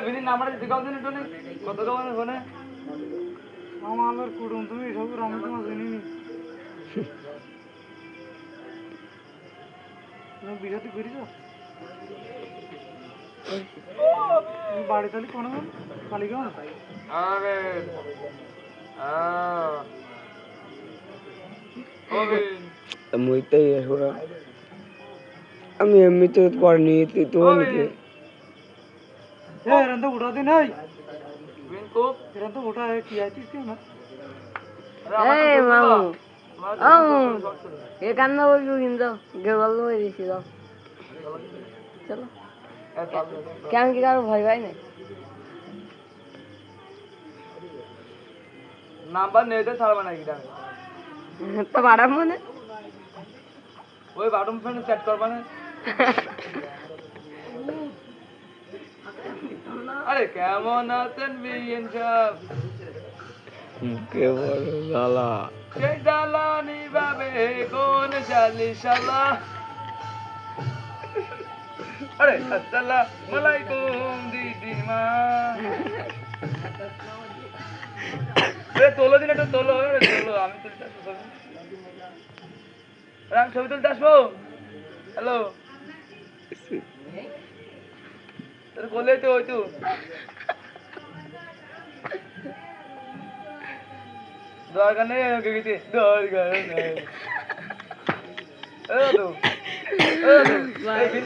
বিনি নাম্বার দিগাও দিন একটু কত টাকা ফোনে আমার কুড়ুম তুমি সব আমি তোমার জানি নি তুমি বিরাটি করিস বাড়ি তালি কোন কালীগঞ্জ আরে মুইতেই এসরা আমি এমনিতে করিনি তুই তো নিতে এরন তো উঠা দিন এই বিন কো এরন তো উঠা কি আইছিস কি না এই মামু এ কান্না বলবো কিন্তু গেল হয়ে দিছিল চলো কেমন কি কারো ভয় ভাই নাই নাম্বার নেই তো ছাড়বা নাকি আমি তো বাড়াম মনে ওই বাটন ফোনে সেট করবা না আরে কেমন আছেন বিএন সাহেব কে বড় জ্বালা সেই জ্বালানি বাবে কোন জালিশালা আরে আসসালামু আলাইকুম দিদিমা এ তোলো দিন একটু তোলো আমি তুলতে আসবো আমি ছবি তুলতে আসবো হ্যালো তোর বলে তো ওই তো দরকার নেই আমাকে কিছু দরকার নেই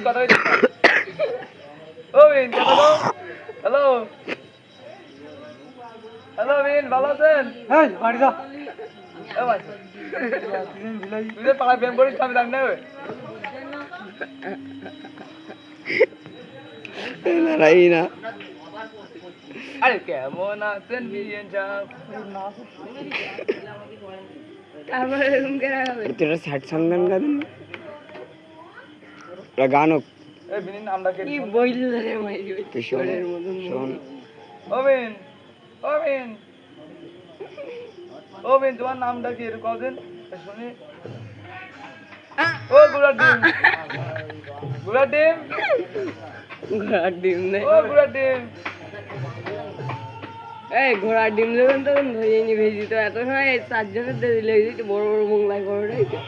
কথা ও বিন কথা বল হ্যালো হ্যালো বিন ভালো আছেন এই বাড়ি যা ও ভাই তুই যে পাড়ায় ব্যায়াম করিস আমি জানি না লড়াই না আরে কেমন আছেন বিএন সাহেব তারপরে এরকম করে হবে তোরা স্যাড সং গান গান গান হোক এ বিন আমরা কে কি বইল রে মাইরি শোন ওই মতন শোন ও বিন তোমার নামটা কি এরকম দিন শুনি ও গুড়ার ডিম ঘোড়ার ডিম নেই ও গুড়ার ডিম এই ঘোড়ার ডিম যখন তখন ধরে নি ভেজি তো এত সময় চারজনের দিয়ে দিলে বড় বড় মোংলাই করে রাখছে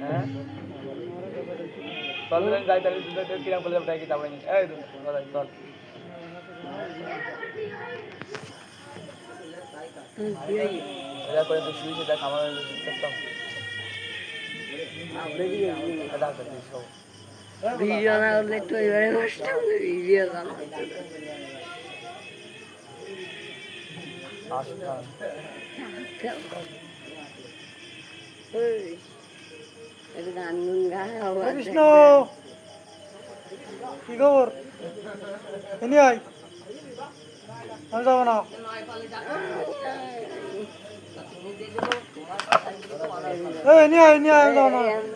হ্যাঁ চল যাই তাহলে কিরাম বলে যাবো কি যাবো এই চল এটা করে তো শুয়েছে দেখ আমার দেখতাম ভিডিও না করলে একটু এবারে কষ্ট ভিডিও জানা এটা গান গুন গান কৃষ্ণ কি খবর এনি আই আমি যাবো না এনি আই আমি যাবো না